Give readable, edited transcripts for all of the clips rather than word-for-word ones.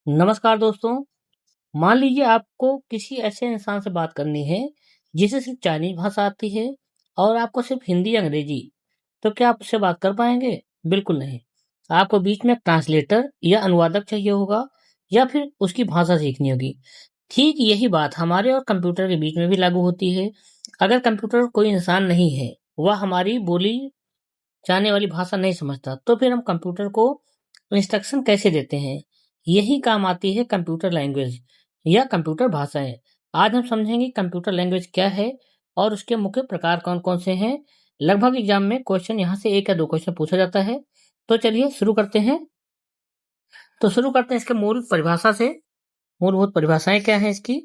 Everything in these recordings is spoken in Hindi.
नमस्कार दोस्तों। मान लीजिए आपको किसी ऐसे इंसान से बात करनी है जिसे सिर्फ चाइनीज भाषा आती है और आपको सिर्फ हिंदी अंग्रेजी, तो क्या आप उससे बात कर पाएंगे? बिल्कुल नहीं। आपको बीच में एक ट्रांसलेटर या अनुवादक चाहिए होगा या फिर उसकी भाषा सीखनी होगी। ठीक यही बात हमारे और कंप्यूटर के बीच में भी लागू होती है। अगर कंप्यूटर कोई इंसान नहीं है, वह हमारी बोली जाने वाली भाषा नहीं समझता, तो फिर हम कंप्यूटर को इंस्ट्रक्शन कैसे देते हैं? यही काम आती है कंप्यूटर लैंग्वेज या कंप्यूटर भाषाएं। आज हम समझेंगे कंप्यूटर लैंग्वेज क्या है और उसके मुख्य प्रकार कौन कौन से हैं। लगभग एग्जाम में क्वेश्चन यहाँ से एक या दो क्वेश्चन पूछा जाता है। तो चलिए शुरू करते हैं। इसके मूल परिभाषा से। मूलभूत परिभाषाएं क्या है इसकी?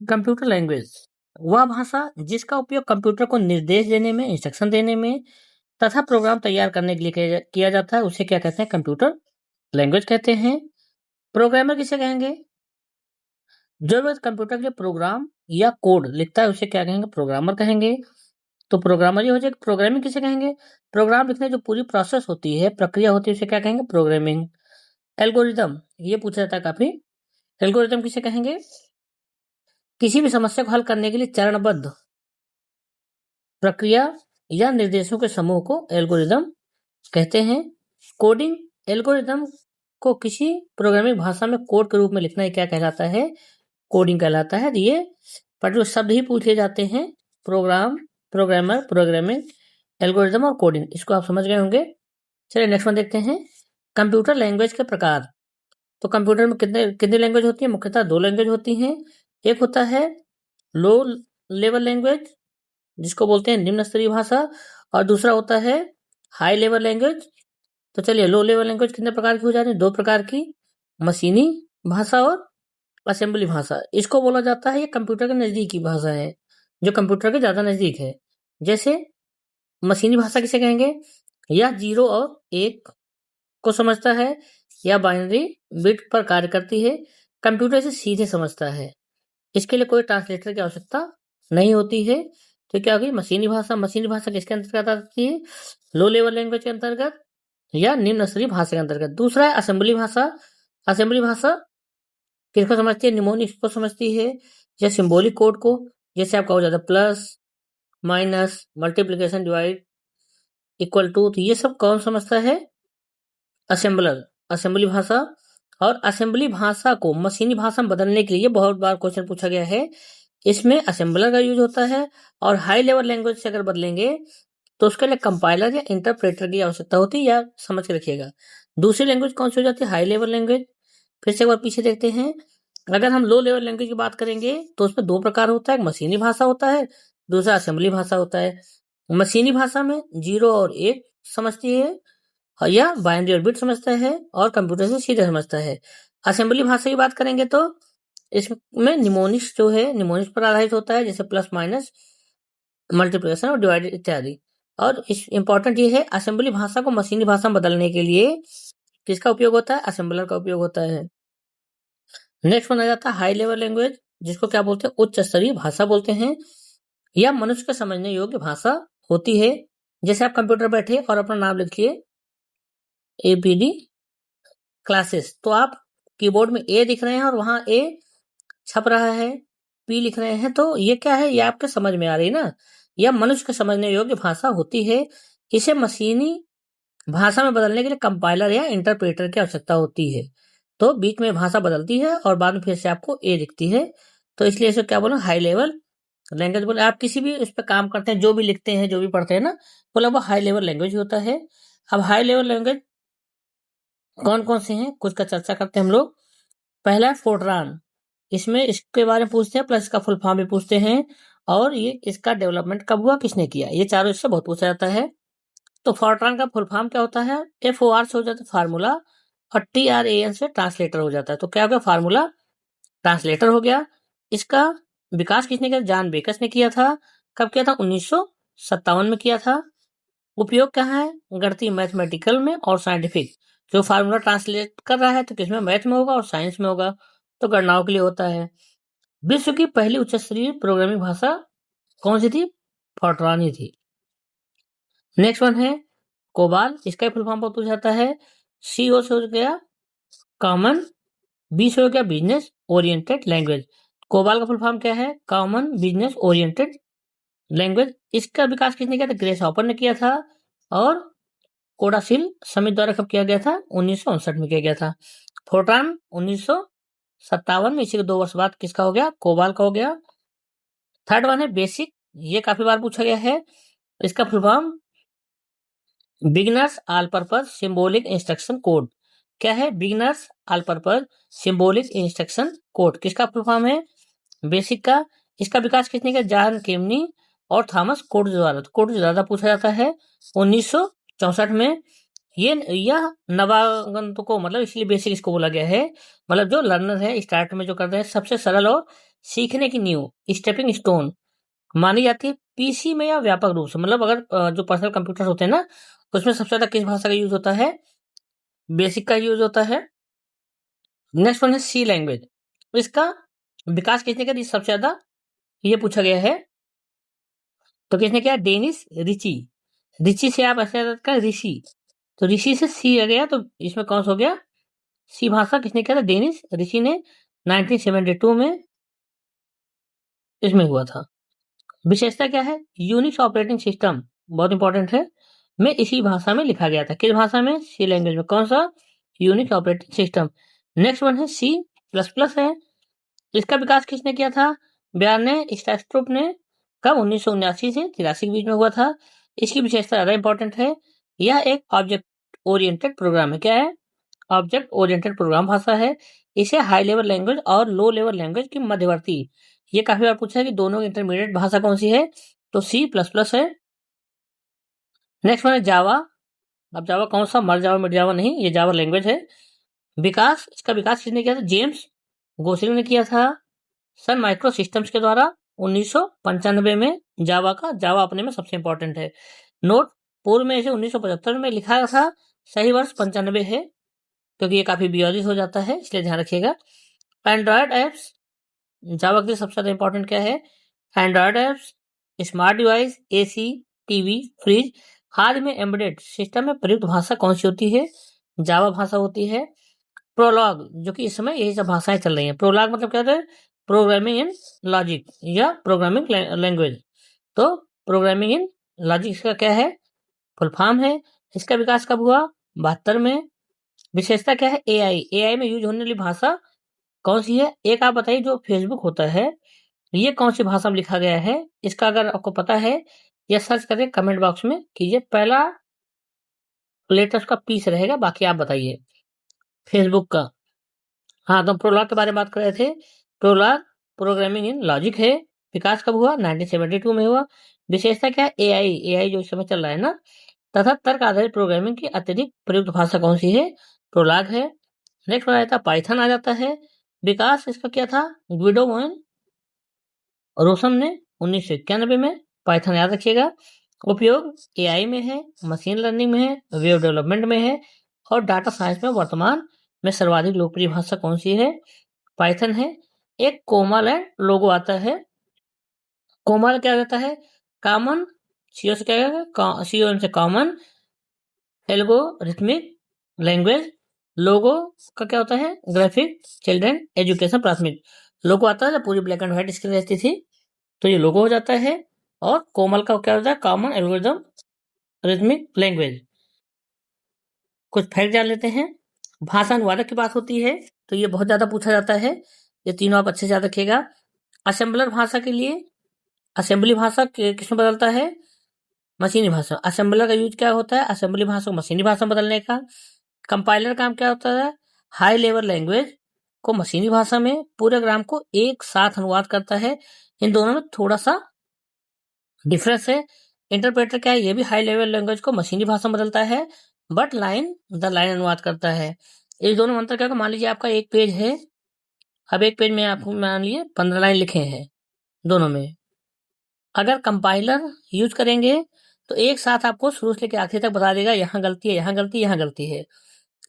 कंप्यूटर लैंग्वेज वह भाषा जिसका उपयोग कंप्यूटर को निर्देश देने में, इंस्ट्रक्शन देने में तथा प्रोग्राम तैयार करने के लिए किया जाता है, उसे क्या कहते हैं? कंप्यूटर लैंग्वेज कहते हैं। प्रोग्रामर किसे कहेंगे? जो व्यक्ति कंप्यूटर के प्रोग्राम या कोड लिखता है उसे क्या कहेंगे? प्रोग्रामर कहेंगे। तो प्रोग्रामर ये हो जाएगा। प्रोग्रामिंग किसे कहेंगे? प्रोग्राम लिखने जो पूरी प्रोसेस होती है, प्रक्रिया होती है, उसे क्या कहेंगे? प्रोग्रामिंग। एल्गोरिदम ये पूछा जाता है काफी। एल्गोरिदम किसे कहेंगे? किसी भी समस्या को हल करने के लिए चरणबद्ध प्रक्रिया या निर्देशों के समूह को एल्गोरिदम कहते हैं। कोडिंग एल्गोरिदम को किसी प्रोग्रामिंग भाषा में कोड के रूप में लिखना ही क्या कहलाता है? कोडिंग कहलाता है। ये पर जो शब्द ही पूछे जाते हैं, प्रोग्राम, प्रोग्रामर, प्रोग्रामिंग, एल्गोरिदम और कोडिंग, इसको आप समझ गए होंगे। चलिए नेक्स्ट वन देखते हैं। कंप्यूटर लैंग्वेज के प्रकार। तो कंप्यूटर में कितने कितनी लैंग्वेज होती है? मुख्यतः दो लैंग्वेज होती हैं। एक होता है लो लेवल लैंग्वेज, जिसको बोलते हैं निम्न स्तरीय भाषा, और दूसरा होता है हाई लेवल लैंग्वेज। तो चलिए, लो लेवल लैंग्वेज कितने प्रकार की हो जा रही है? दो प्रकार की, मशीनी भाषा और असेंबली भाषा। इसको बोला जाता है ये कंप्यूटर के नजदीक की भाषा है, जो कंप्यूटर के ज्यादा नजदीक है। जैसे मशीनी भाषा किसे कहेंगे? या जीरो और एक को समझता है, या बाइनरी बिट पर कार्य करती है, कंप्यूटर से सीधे समझता है। इसके लिए कोई ट्रांसलेटर की आवश्यकता नहीं होती है। तो क्या होगी? मशीनी भाषा। मशीनी भाषा किसके अंतर्गत आती है? लो लेवल लैंग्वेज के अंतर्गत या निम्न स्तरीय भाषा के अंतर्गत। दूसरा है असेंबली भाषा। असेंबली भाषा किसको समझती है? निमोनिक्स को समझती है, या सिंबॉलिक कोड को। जैसे आपका हो जाता है plus, minus, multiplication, divide, equal to. तो ये सब कौन समझता है? असेंबलर, असेंबली भाषा। और असेंबली भाषा को मशीनी भाषा में बदलने के लिए बहुत बार क्वेश्चन पूछा गया है। इसमें असेंबलर का यूज होता है। और हाई लेवल लैंग्वेज से अगर बदलेंगे तो उसके लिए कंपाइलर या इंटरप्रेटर की आवश्यकता होती है, या समझ के रखिएगा। दूसरी लैंग्वेज कौन सी हो जाती है? High level language. फिर से एक बार पीछे देखते हैं। अगर हम लो लेवल लैंग्वेज की बात करेंगे तो उसमें दो प्रकार होता है, एक मशीनी भाषा होता है, दूसरा असेंबली भाषा होता है। मशीनी भाषा में जीरो और एक समझती है, या बाइनरी और बिट समझता है, और कंप्यूटर से सीधे समझता है। असेंबली भाषा की बात करेंगे तो इसमें निमोनिक्स जो है, निमोनिक्स पर आधारित होता है, जैसे प्लस, माइनस, मल्टीप्लिकेशन और डिवाइड इत्यादि। और इंपॉर्टेंट ये है, असेंबली भाषा को मशीनी भाषा में बदलने के लिए किसका उपयोग होता है? असेंबलर का उपयोग होता है। नेक्स्ट वन आ जाता है हाई लेवल लैंग्वेज, जिसको क्या बोलते हैं? उच्च स्तरीय भाषा बोलते हैं, या मनुष्य के समझने योग्य भाषा होती है। जैसे आप कंप्यूटर बैठे और अपना नाम लिखिए, एपीडी क्लासेस, तो आप कीबोर्ड में ए दिख रहे हैं और वहां ए छप रहा है, पी लिख रहे हैं, तो ये क्या है? ये आपके समझ में आ रही ना। यह मनुष्य के समझने योग्य भाषा होती है। इसे मशीनी भाषा में बदलने के लिए कंपाइलर या इंटरप्रेटर की आवश्यकता होती है। तो बीच में भाषा बदलती है और बाद में फिर से आपको ए दिखती है। तो इसलिए इसे क्या बोला? हाई लेवल लैंग्वेज बोले। आप किसी भी उस पर काम करते हैं, जो भी लिखते हैं, जो भी पढ़ते हैं ना, बोला वो हाई लेवल लैंग्वेज होता है। अब हाई लेवल लैंग्वेज कौन कौन से हैं, कुछ का चर्चा करते हैं हम लोग। पहला है फोर्ट्रान। इसमें इसके बारे में पूछते हैं, प्लस इसका फुल फॉर्म भी पूछते हैं, और ये इसका डेवलपमेंट कब हुआ, किसने किया, ये चारों इससे बहुत पूछा जाता है। तो फोर्ट्रान का फुल फॉर्म क्या होता है? FOR से हो जाता है फार्मूला, और TRAN से ट्रांसलेटर हो जाता है। तो क्या हो गया? फार्मूला ट्रांसलेटर हो गया। इसका विकास किसने किया? जॉन बेकस ने किया था। कब किया था? 1957 में किया था। उपयोग क्या है? गणितीय, मैथमेटिकल में और साइंटिफिक। जो फार्मूला ट्रांसलेट कर रहा है तो किसमें? मैथ में होगा और साइंस में होगा, तो गणनाओं के लिए होता है। विश्व की पहली उच्च स्तरीय प्रोग्रामिंग भाषा कौन सी थी? फोर्ट्रान ही थी। नेक्स्ट वन है कोबाल। इसका फुल फॉर्म पूछा जाता है। CO से हो गया कॉमन, बीस हो गया बिजनेस ओरिएंटेड लैंग्वेज। कोबाल का फुल फॉर्म क्या है? Common business oriented language. इसका विकास किसने किया था? ग्रेस हॉपर ने किया था। और कोडासिल समिति द्वारा कब किया गया था? 1959 में किया गया था। फोर्ट्रान 1957 में, इसी के 2 वर्ष बाद किसका हो गया? कोबाल का हो गया। थर्ड वन है बेसिक, ये काफी बार पूछा गया है। इसका full form beginners all purpose symbolic instruction code. क्या है? Beginners all purpose symbolic instruction code. किसका फुल फॉर्म है? बेसिक का। इसका विकास किसने किया? जॉन केमनी और थॉमस कोड्स द्वारा। तो कोड्स ज्यादा पूछा जाता है। 1964 में यह नवागंतुकों, मतलब इसलिए बेसिक इसको बोला गया है, मतलब जो लर्नर है स्टार्ट में जो करते हैं, सबसे सरल और सीखने की नींव, स्टेपिंग स्टोन मानी जाती है पीसी में या व्यापक रूप से। मतलब अगर जो पर्सनल कंप्यूटर होते हैं ना, उसमें सबसे ज्यादा किस भाषा का यूज होता है? बेसिक का यूज होता है। नेक्स्ट वन है सी लैंग्वेज। इसका विकास किसने किया? सबसे ज्यादा ये पूछा गया है। तो किसने किया? Dennis Ritchie. रिची से आप ऐसे का ऋषि, तो ऋषि से सी आ गया, तो इसमें कौन सा हो गया? सी भाषा किसने किया था? डेनिस ऋषि ने 1972 में इसमें हुआ था। विशेषता क्या है? यूनिक्स ऑपरेटिंग सिस्टम, बहुत इंपॉर्टेंट है, में इसी भाषा में लिखा गया था। किस भाषा में? सी लैंग्वेज में। कौन सा? Unix operating system. Next one है सी प्लस प्लस है। इसका विकास किसने किया था? ब्यारने स्टैस्ट्रुप ने। कब? 1979 से 83 के बीच में हुआ था। इसकी विशेषता ज्यादा इंपॉर्टेंट है। यह एक ऑब्जेक्ट ओरिएंटेड प्रोग्राम है। क्या है? ऑब्जेक्ट ओरिएंटेड प्रोग्राम भाषा है। इसे हाई लेवल लैंग्वेज और लो लेवल लैंग्वेज की मध्यवर्ती, ये काफी बार पूछा है कि दोनों की इंटरमीडिएट भाषा कौन सी है? तो सी प्लस प्लस है। नेक्स्ट वन है जावा। अब जावा कौन सा? मर जावा मिट जावा नहीं, ये जावा लैंग्वेज है। विकास, इसका विकास किसने किया था? जेम्स गोसलिंग ने किया था सन माइक्रो सिस्टम्स के द्वारा 1995 में। जावा अपने में सबसे इंपॉर्टेंट है। नोट, पूर्व में इसे 1975 में लिखा था, सही वर्ष 95 है, क्योंकि ये काफी बियॉजिक हो जाता है, इसलिए ध्यान रखिएगा। एंड्रॉयड एप्स, जावा के लिए सबसे ज्यादा इंपॉर्टेंट क्या है? Android apps, smart device, AC, TV, fridge, हाल में एम्बेडेड सिस्टम में प्रयुक्त भाषा कौन सी होती है? जावा भाषा होती है। प्रोलॉग, जो कि इस समय यही सब भाषाएं चल रही हैं। प्रोलॉग मतलब क्या होता है? प्रोग्रामिंग इन लॉजिक या प्रोग्रामिंग लैंग्वेज। तो प्रोग्रामिंग इन लॉजिक इसका क्या है? फुल फॉर्म है। इसका विकास कब हुआ? 72 में। विशेषता क्या है? एआई में यूज होने वाली भाषा कौन सी है? एक आप बताइए, जो फेसबुक होता है, ये कौन सी भाषा में लिखा गया है? इसका अगर आपको पता है, या सर्च करें कमेंट बॉक्स में कीजिए। पहला लेटर उसका पी से रहेगा, बाकी आप बताइए। फेसबुक का, हाँ, तो प्रोलॉग के बारे में बात कर रहे थे। प्रोलॉग प्रोग्रामिंग इन लॉजिक है। विकास कब हुआ? 1972 में हुआ। विशेषता क्या है? एआई जो इस समय चल रहा है ना, तथा तर्क आधारित प्रोग्रामिंग की अत्यधिक प्रयुक्त भाषा कौन सी है? प्रोलॉग है। नेक्स्ट आ जाता है पाइथन आ जाता है। विकास इसका क्या था? ग्विडो मोइन रोसम ने 1991 में। पाइथन याद रखिएगा। उपयोग एआई में है, मशीन लर्निंग में है, वेब डेवलपमेंट में है, और डाटा साइंस में वर्तमान में सर्वाधिक लोकप्रिय भाषा कौन सी है? पाइथन है। एक कोमल है लोगो आता है। कोमल क्या रहता है? कॉमन, सीओ से क्या, सीओ से कॉमन एल्गोरिथमिक लैंग्वेज। लोगो का क्या होता है? ग्राफिक चिल्ड्रन एजुकेशन प्राथमिक। लोगो आता है जब पूरी ब्लैक एंड व्हाइट स्क्रीन रहती थी, तो ये लोगो हो जाता है। और कोमल का क्या होता है? Common algorithm rhythmic language. कुछ फैक्ट जान लेते हैं। भाषा अनुवादक की बात होती है, तो ये बहुत ज्यादा पूछा जाता है। ये तीनों आप अच्छे से याद रखिएगा। असेंबलर भाषा के लिए, असेंबली भाषा किसमें बदलता है? मशीनी भाषा। असेंबलर का यूज क्या होता है? असेंबली भाषा को मशीनी भाषा में बदलने का। कंपाइलर काम क्या होता है? हाई लेवल लैंग्वेज को मशीनी भाषा में प्रोग्राम को एक साथ अनुवाद करता है। इन दोनों में थोड़ा सा डिफरेंस है। इंटरप्रेटर क्या है? ये भी हाई लेवल लैंग्वेज को मशीनी भाषा में बदलता है, बट लाइन अनुवाद करता है। इस दोनों में अंतर क्या है? मान लीजिए आपका एक पेज है, अब एक पेज में आपको मान लीजिए 15 लाइन लिखे हैं दोनों में। अगर कंपाइलर यूज करेंगे तो एक साथ आपको शुरू से लेकर आखिर तक बता देगा, यहाँ गलती है, यहाँ गलती, यहाँ गलती है।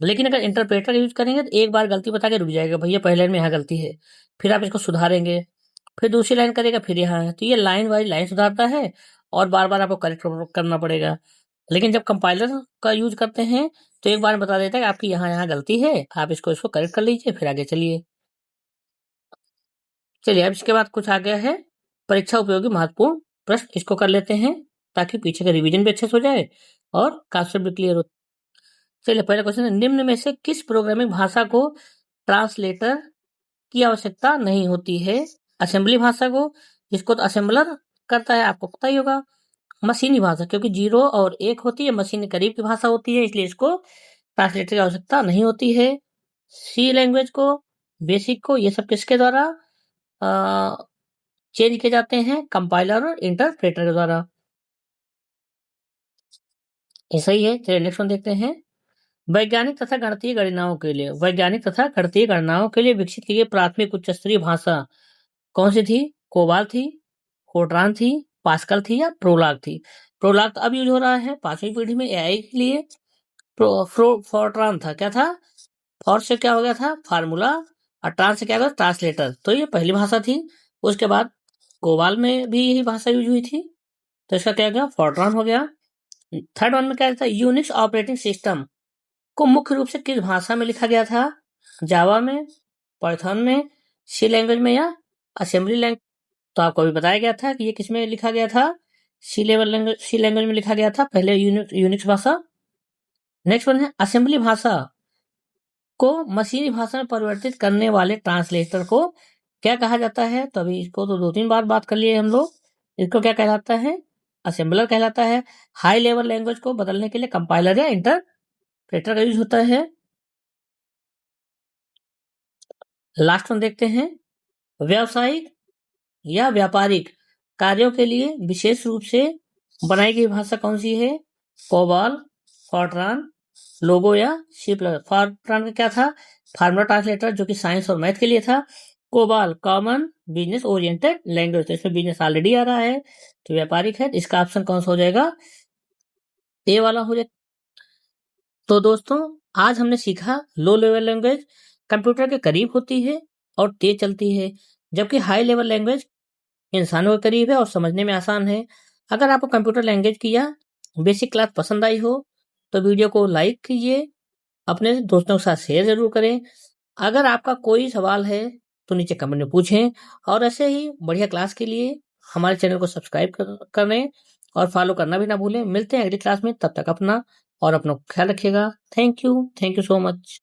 लेकिन अगर इंटरप्रेटर यूज करेंगे तो एक बार गलती बता के रुक जाएगा, भैया पहले लाइन में यहाँ गलती है, फिर आप इसको सुधारेंगे, फिर दूसरी लाइन करेगा, फिर यहाँ है। तो ये लाइन वाइज लाइन सुधारता है, और बार बार आपको करेक्ट करना पड़ेगा। लेकिन जब कंपाइलर का यूज करते हैं तो एक बार बता देता है कि आपकी यहाँ गलती है, आप इसको करेक्ट कर लीजिए, फिर आगे चलिए। चलिए अब इसके बाद कुछ आ गया है परीक्षा उपयोगी महत्वपूर्ण प्रश्न, इसको कर लेते हैं ताकि पीछे का रिवीजन भी अच्छे से हो जाए और कॉन्सेप्ट भी क्लियर हो। चलिए पहला क्वेश्चन है, निम्न में से किस प्रोग्रामिंग भाषा को ट्रांसलेटर की आवश्यकता नहीं होती है? असेंबली भाषा को, इसको तो असेंबलर करता है, आपको पता ही होगा। मशीनी भाषा, क्योंकि 0 और 1 होती है, मशीनी करीब की भाषा होती है, इसलिए इसको ट्रांसलेटर की आवश्यकता नहीं होती है। सी लैंग्वेज को, बेसिक को, ये सब किसके द्वारा चेंज किए जाते हैं? कंपाइलर और इंटरप्रेटर के द्वारा। ऐसा ही है। चलिए नेक्स्ट वन देखते हैं। वैज्ञानिक तथा गणितीय गणनाओं के लिए विकसित की गई प्राथमिक उच्च स्तरीय भाषा कौन सी थी? कोबाल थी, फोर्ट्रान थी, पास्कल थी या प्रोलाग थी? प्रोलाग तो अब यूज हो रहा है 5वीं पीढ़ी में एआई के लिए। फोर्ट्रान था, क्या था? फॉर से क्या हो गया था? फार्मूला, और ट्रांस से क्या हो गया? ट्रांसलेटर। तो ये पहली भाषा थी। उसके बाद कोबाल में भी यही भाषा यूज हुई थी, तो इसका क्या गया? फोर्ट्रान हो गया। थर्ड वन में क्या था? यूनिक्स ऑपरेटिंग सिस्टम को मुख्य रूप से किस भाषा में लिखा गया था? जावा में, पाइथन में, सी लैंग्वेज में या असेंबली लैंग्वेज? तो आपको अभी बताया गया था कि ये किसमें लिखा गया था? सी लैंग्वेज में लिखा गया था पहले, यूनिक्स भाषा। नेक्स्ट वन है, असेंबली भाषा को मशीनी भाषा में परिवर्तित करने वाले ट्रांसलेटर को क्या कहा जाता है? तो अभी इसको तो 2-3 बार बात कर लिए हम लोग। इसको क्या कहलाता है? असेंबलर कहलाता है। हाई लेवल लैंग्वेज को बदलने के लिए कंपाइलर या इंटरप्रेटर का यूज होता है। लास्ट वन देखते हैं, व्यावसायिक या व्यापारिक कार्यों के लिए विशेष रूप से बनाई गई भाषा कौन सी है? कोबाल, फॉर्ट्रान, लोगो या सी प्लस। फॉर्ट्रान का क्या था? फार्मूला ट्रांसलेटर, जो कि साइंस और मैथ के लिए था। COBOL common business oriented language, तो इसमें बिजनेस ऑलरेडी आ रहा है, तो व्यापारिक है। इसका ऑप्शन कौन सा हो जाएगा? ए वाला हो जाएगा। तो दोस्तों आज हमने सीखा लो लेवल लैंग्वेज कंप्यूटर के करीब होती है और तेज चलती है, जबकि हाई लेवल लैंग्वेज इंसानों के करीब है और समझने में आसान है। अगर आपको कंप्यूटर लैंग्वेज की या बेसिक क्लास पसंद आई हो तो वीडियो को लाइक कीजिए, अपने दोस्तों के साथ शेयर जरूर करें। अगर आपका कोई सवाल है तो नीचे कमेंट में पूछें, और ऐसे ही बढ़िया क्लास के लिए हमारे चैनल को सब्सक्राइब करें और फॉलो करना भी ना भूलें। मिलते हैं अगली क्लास में, तब तक अपना और अपना ख्याल रखिएगा। Thank you so much.